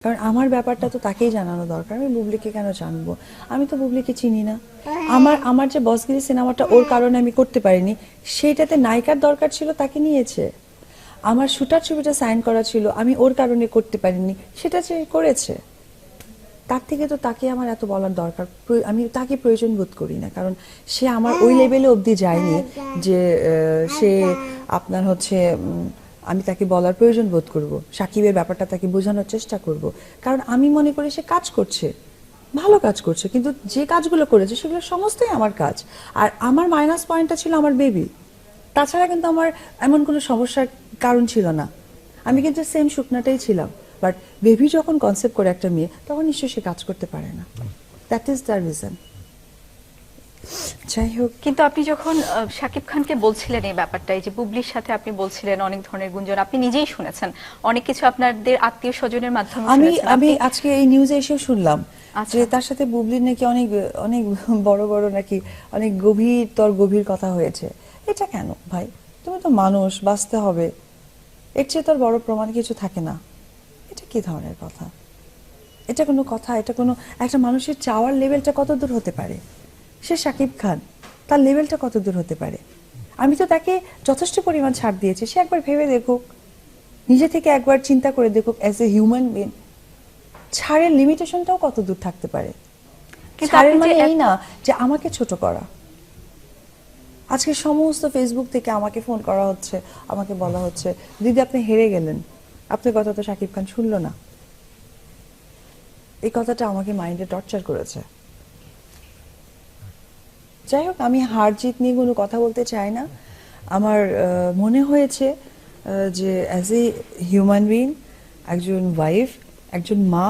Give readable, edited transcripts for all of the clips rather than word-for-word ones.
কারণ আমার ব্যাপারটা তো তাকেই জানানো দরকার। আমি বুবলিকে কেন জানবো? আমি তো বুবলিকে চিনি না। আমার আমার যে বসগিরি সিনেমাটা ওর কারণে আমি করতে পারিনি, সেইটাতে নায়িকার দরকার ছিল, তাকে নিয়েছে। আমার শুটার ছবিটা সাইন করা ছিল, আমি ওর কারণে করতে পারিনি, সেটা সে করেছে। তার থেকে তো তাকে আমার এত বলার দরকার, আমি তাকে প্রয়োজন বোধ করি না। কারণ সে আমার ওই লেভেলে অবধি যায়নি যে সে আপনার হচ্ছে আমি তাকে বলার প্রয়োজন বোধ করব, সাকিবের ব্যাপারটা তাকে বোঝানোর চেষ্টা করব। কারণ আমি মনে করি সে কাজ করছে, ভালো কাজ করছে, কিন্তু যে কাজগুলো করেছে সেগুলো সমস্তই আমার কাজ। আর আমার মাইনাস পয়েন্টটা ছিল আমার বেবি। তাছাড়া কিন্তু আমার এমন কোনো সমস্যার কারণ ছিল না। আমি কিন্তু সেম শুকনাটাই ছিলাম। বাট বেবি যখন কনসেপ্ট করে একটা মেয়ে, তখন নিশ্চয়ই সে কাজ করতে পারে না। That is the reason. যাই হোক, কিন্তু আপনি যখন শাকিব খানকে বলছিলেন এই ব্যাপারটা, এই যে বুবলির সাথে আপনি বলছিলেন অনেক ধরনের গুঞ্জন, আপনি নিজেই শুনেছেন, অনেক কিছু আপনাদের আত্মীয় স্বজনের মাধ্যমে আমি শুনেছেন আমি আপনি। আজকে এই নিউজে এসেও শুনলাম যে আচ্ছা, তার সাথে বুবলির নাকি অনেক অনেক বড় বড় নাকি অনেক গভীর কথা হয়েছে। এটা কেন ভাই? তুমি তো মানুষ, বাঁচতে হবে, এর চেয়ে তোর বড় প্রমাণ কিছু থাকে না। এটা কি ধরনের কথা? এটা কোনো কথা? এটা কোনো একটা মানুষের চাওয়ার লেভেলটা কত দূর হতে পারে? সে শাকিব খান, তার লেভেলটা কত দূর হতে পারে? আমি তো তাকে যথেষ্ট পরিমাণ ছাড় দিয়েছি। সে একবার ভেবে দেখুক, নিজে থেকে একবার চিন্তা করে দেখুক অ্যাজ এ হিউম্যান বিং, ছাড়ের লিমিটেশনটাও কত দূর থাকতে পারে। কিন্তু ছাড়ের আপনি যে মানে এই না যে আমাকে ছোট করা। আজকে সমস্ত ফেসবুক থেকে আমাকে ফোন করা হচ্ছে, আমাকে বলা হচ্ছে দিদি আপনি হেরে গেলেন, আপনার কথা তো শাকিব খান শুনলো না। এই কথাটা আমাকে মাইন্ডে টর্চার করেছে। যাই হোক, আমি হার জিত নিয়ে কোনো কথা বলতে চাই না। আমার মনে হয়েছে যে অ্যাজ এ হিউম্যান বিং, একজন ওয়াইফ, একজন মা,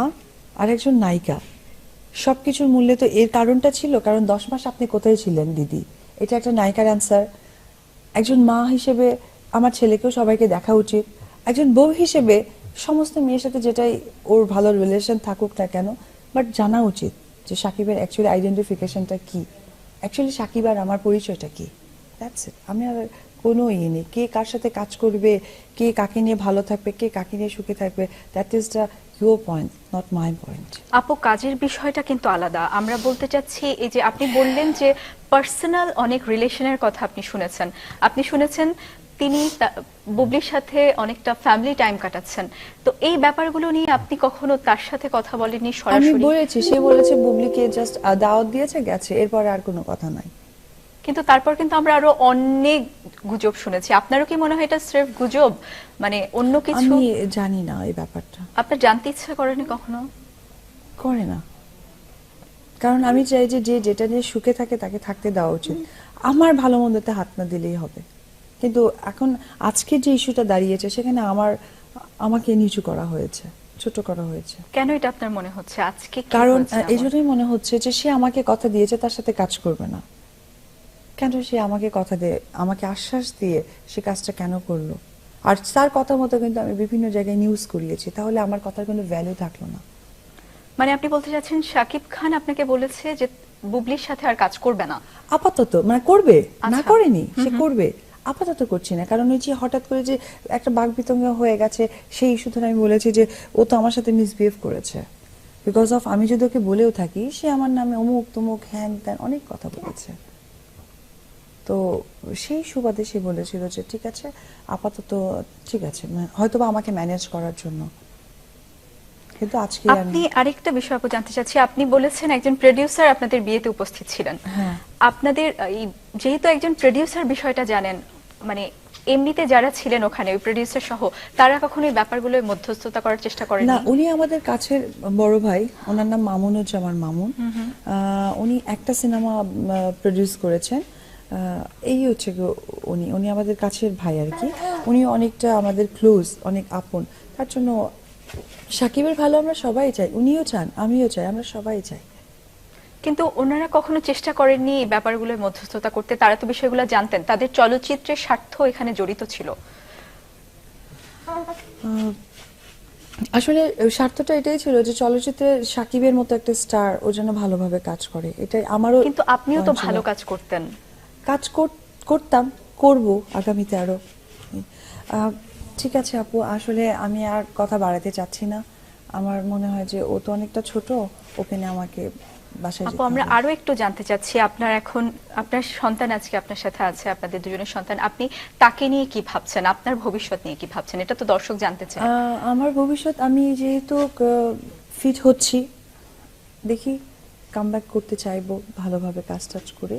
আর একজন নায়িকা, সব কিছুর মূল্যে তো এর কারণটা ছিল। কারণ 10 মাস আপনি কোথায় ছিলেন দিদি? এটা একটা নায়িকার অ্যান্সার। একজন মা হিসেবে আমার ছেলেকেও সবাইকে দেখা উচিত। একজন বউ হিসেবে সমস্ত মেয়ের সাথে যেটাই ওর ভালো রিলেশন থাকুক না কেন, বাট জানা উচিত যে সাকিবের অ্যাকচুয়ালি আইডেন্টিফিকেশনটা কি, অ্যাকচুয়ালি সাকিব আর আমার পরিচয়টা কি। That's it. আমি আর কোনো ইয়ে নেই কে কার সাথে কাজ করবে, কে কাকে নিয়ে ভালো থাকবে, কে কাকে নিয়ে সুখে থাকবে। That is the your point, not my point. আপু কাজের বিষয়টা কিন্তু আলাদা। আমরা বলতে চাচ্ছি এই যে আপনি বললেন যে পার্সোনাল অনেক রিলেশনের কথা আপনি শুনেছেন, আপনি শুনেছেন তিনি বুবলির সাথে অনেকটা ফ্যামিলি টাইম কাটাচ্ছেন। তো এই ব্যাপারগুলো নিয়ে আপনি কখনো তার সাথে কথা বলেননি আমি সরাসরি? বলেছি, সে বলেছে বুবলিকে জাস্ট দাওয়াত দিয়েছে, গেছে, এরপরে আর কোনো কথা নাই। কিন্তু তারপর কিন্তু আমরা আরো অনেক গুজব শুনেছি। আপনারও কি মনে হয় এটা স্রেফ গুজব, মানে অন্য কিছু? আমি জানি না এই ব্যাপারটা। আপনার জানতে ইচ্ছা করেনি কখনো? করে না। কারণ আমি চাই যে যে যেটা নিয়ে সুখে থাকে তাকে থাকতে দেওয়া উচিত। আমার ভালো মন্দতে হাত না দিলেই হবে। কিন্তু এখন আজকে যে ইস্যুটা দাঁড়িয়েছে সেখানে আমাকে নিচু করা হয়েছে, ছোট করা হয়েছে। কেন এটা আপনার মনে হচ্ছে? আজকে কি কারণ হয়েছে এই এমন? জন্যই মনে হচ্ছে যে সে আমাকে কথা দিয়েছে তার সাথে কাজ করবে না। কেন সে আমাকে কথা দিয়ে, আমাকে আশ্বাস দিয়ে সে কাজটা কেন করলো? আর তার কথা মতো কিন্তু আমি বিভিন্ন জায়গায় নিউজ করিয়েছি, তাহলে আমার কথার কোনো ভ্যালু থাকলো না। মানে আপনি বলতে চাচ্ছেন শাকিব খান আপনাকে বলেছে যে বুবলির সাথে আর কাজ করবে না? আপাতত মানে করবে না, আচ্ছা। করেনি, হুম সে হুম। করবে। আপাতত করছি না, কারণ ওই যে হঠাৎ করে যে একটা বাকবিতঙ্গ হয়ে গেছে, সেই ইস্যু ধরে আমি বলেছি যে ও তো আমার সাথে মিসবিহেভ করেছে। বিকজ অফ আমি যদি ওকে বলেও থাকি, সে আমার নামে অমুক তমুক হ্যান ত্যান অনেক কথা বলেছে। তো সেই সুবাদে সে বলেছিল যে ঠিক আছে আপাতত, ঠিক আছে, হয়তোবা আমাকে ম্যানেজ করার জন্য। কিন্তু আজকে আমি, আপনি আরেকটা বিষয় আপু জানতে চাচ্ছি, আপনি বলেছেন একজন প্রোডিউসার আপনাদের বিয়েতে উপস্থিত ছিলেন। হ্যাঁ, আপনাদের এই যেহেতু একজন প্রোডিউসার বিষয়টা জানেন, মানে এমনিতে যারা ছিলেন ওখানে ওই প্রোডিউসার সহ, তারা কখনো এই ব্যাপারগুলোয় মধ্যস্থতা করার চেষ্টা না, করেননি? উনি আমাদের কাছের বড় ভাই, ওনার নাম মামুনুজ্জামান মামুন। উনি একটা সিনেমা প্রডিউস করেছেন। এই হচ্ছে উনি উনি আমাদের কাছের ভাই আর কি। উনি অনেকটা আমাদের ক্লোজ, অনেক আপন। তার জন্য সাকিবের ভালো আমরা সবাই চাই, উনিও চান, আমিও চাই, আমরা সবাই চাই। কিন্তু ওনারা কখনো চেষ্টা করেননি এই ব্যাপারগুলোয় মধ্যস্থতা করতে? তারা তো বিষয়গুলো জানতেন, তাদের চলচ্চিত্রের স্বার্থ এখানে জড়িত ছিল। আহ, আসলে স্বার্থটা এটাই ছিল যে চলচ্চিত্রে সাকিবের মতো একটা স্টার ও যেন ভালোভাবে কাজ করে, এটাই আমারও কিন্তু আপনিও তো point ছিল। ভালো কাজ করতেন। কাজ করতাম, করব আগামীতে আরো। ঠিক আছে আপু, আসলে আমি আর কথা বাড়াতে চাচ্ছি না। আমার মনে হয় যে ও তো অনেকটা ছোট, ওকে নিয়ে আমাকে বাসায় আপু যেতে আমরা হবে। আরো একটু জানতে চাচ্ছি, আপনার এখন আপনার সন্তান আজকে আপনার সাথে আছে, আপনাদের দুজনের সন্তান, আপনি তাকে নিয়ে কি ভাবছেন, আপনার ভবিষ্যৎ নিয়ে কি ভাবছেন, এটা তো দর্শক জানতে চায়। আমার ভবিষ্যৎ, আমি যেহেতু ফিট হচ্ছি, দেখি কামব্যাক করতে চাইবো ভালোভাবে কাজ টাজ করে।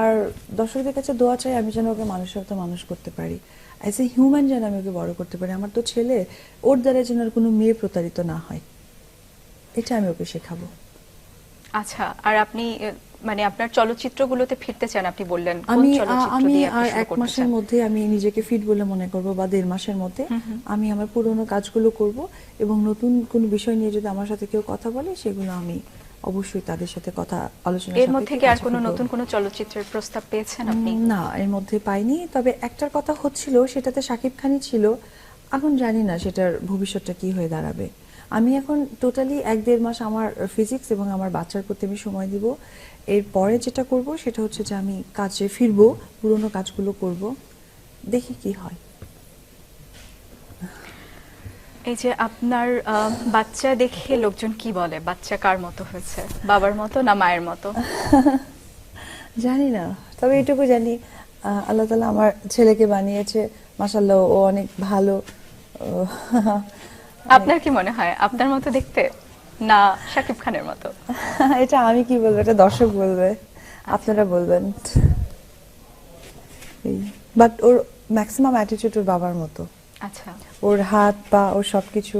আর দর্শকদের কাছে দোয়া চাই আমি যেন ওকে মানুষের মতো মানুষ করতে পারি, অ্যাজ এ হিউম্যান যেন আমি ওকে বড় করতে পারি। আমার তো ছেলে, ওর দ্বারা যেন আর কোনো মেয়ে প্রতারিত না হয়, এটা আমি ওকে শেখাবো। আচ্ছা, আর আপনি মানে আপনার চলচ্চিত্রগুলোতে ফিরতে চান, আপনি বললেন কোন আমি চলচ্চিত্র আমি দিয়ে আপনি আর শুরু 1 করতে মাসের চান? মধ্যে আমি নিজেকে ফিট বলে মনে করব, বা 1.5 মাসের মধ্যে আমি আমার পুরোনো কাজগুলো করব, এবং নতুন কোনো বিষয় নিয়ে যদি আমার সাথে কেউ কথা বলে সেগুলো আমি অবশ্যই তাদের সাথে কথা আলোচনা এর মধ্যে কি আর কাছে কোনো ফিরবো। নতুন কোনো চলচ্চিত্রের প্রস্তাব পেয়েছেন আপনি? না, এর মধ্যে পাইনি, তবে একটার কথা হচ্ছিল, সেটাতে শাকিব খানই ছিল। এখন জানি না সেটার ভবিষ্যৎটা কি হয়ে দাঁড়াবে। আমি এখন টোটালি 1-1.5 মাস আমার ফিজিক্স এবং আমার বাচ্চার প্রতি আমি সময় দিব। এরপরে যেটা করব সেটা হচ্ছে যে আমি কাজে ফিরবো, পুরোনো কাজগুলো করব, দেখি কি হয়। এই যে আপনার বাচ্চা দেখে লোকজন কি বলে, বাচ্চা কার মতো হয়েছে, বাবার মতো না মায়ের মতো? জানি না, তবে এটুকু জানি আল্লাহ তাআলা আমার ছেলেকে বানিয়েছে, মাশাআল্লাহ ও অনেক ভালো। আপনার কি মনে হয় আপনার মতো দেখতে না শাকিব খানের মতো? এটা আমি কি বলবো, এটা দর্শক বলবে, আপনারা বলবেন। বাট ওর ম্যাক্সিমাম অ্যাটিটিউড ওর বাবার মতো, আচ্ছা, ওর হাত পা ওর সবকিছু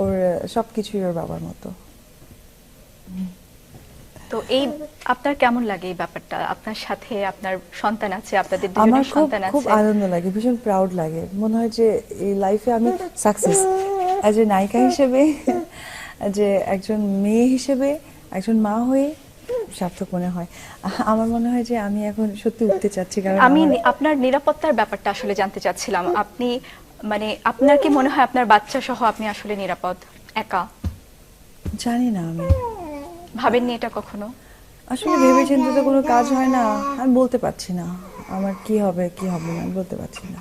ওর সবকিছুই ওর বাবার মতো। তো এই আপনার কেমন লাগে এই ব্যাপারটা? আপনার সাথে আপনার সন্তান আছে, আপনাদের আমার দুজনের খুব সন্তান খুব আছে। আনন্দ লাগে, ভীষণ প্রাউড লাগে, মনে হয় যে এই লাইফে আমি সাকসেস, অ্যাজ এ নায়িকা হিসেবে, যে একজন মেয়ে হিসেবে, একজন মা হয়ে সার্থক মনে হয়। আমার মনে হয় যে আমি এখন সত্যি উঠতে চাচ্ছি, কারণ আমি আমার আপনার নিরাপত্তার ব্যাপারটা আসলে জানতে চাচ্ছিলাম। আপনি মানে আপনার কি মনে হয় আপনার বাচ্চা সহ আপনি আসলে নিরাপদ একা? জানি না, আমি ভাবেননি এটা কখনো? আসলে ভেবেচিন্তে তো কোনো কাজ হয় না, আমি বলতে পারছি না আমার কি হবে কি হবে না, আমি বলতে পারছি না।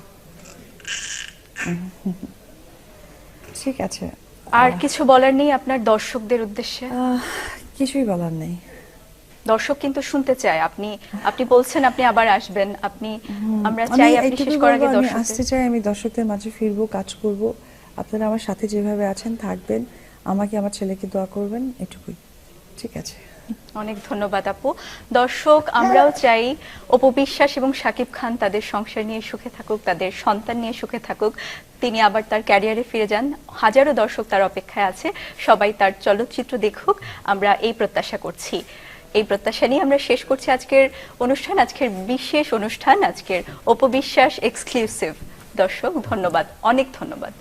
ঠিক আছে, আর কিছু বলার নেই আপনার দর্শকদের উদ্দেশ্যে? আহ, কিছুই বলার নেই। দর্শক কিন্তু শুনতে চায়, আপনি আপনি বলছেন আপনি আবার আসবেন, আপনি আমরা আমি চাই আপনি এইটুকুই শেষ করার বলবো, আগে আমি দর্শকদের। আসতে চাই, আমি দর্শকদের মাঝে ফিরবো, কাজ করব। আপনারা আমার সাথে যেভাবে আছেন থাকবেন, আমাকে আমার ছেলেকে দোয়া করবেন, এটুকুই। ঠিক আছে। অনেক ধন্যবাদ আপু। দর্শক, আমরাও চাই অপু বিশ্বাস এবং শাকিব খান তাদের সংসার নিয়ে সুখে থাকুক, তাদের সন্তান নিয়ে সুখে থাকুক, তিনি আবার তার ক্যারিয়ারে ফিরে যান। হাজারো দর্শক তার অপেক্ষায় আছে, সবাই তার চলচ্চিত্র দেখুক, আমরা এই প্রত্যাশা করছি। এই প্রত্যাশা নিয়ে আমরা শেষ করছি আজকের অনুষ্ঠান, আজকের বিশেষ অনুষ্ঠান, আজকের অপু বিশ্বাস এক্সক্লুসিভ। দর্শক ধন্যবাদ, অনেক ধন্যবাদ।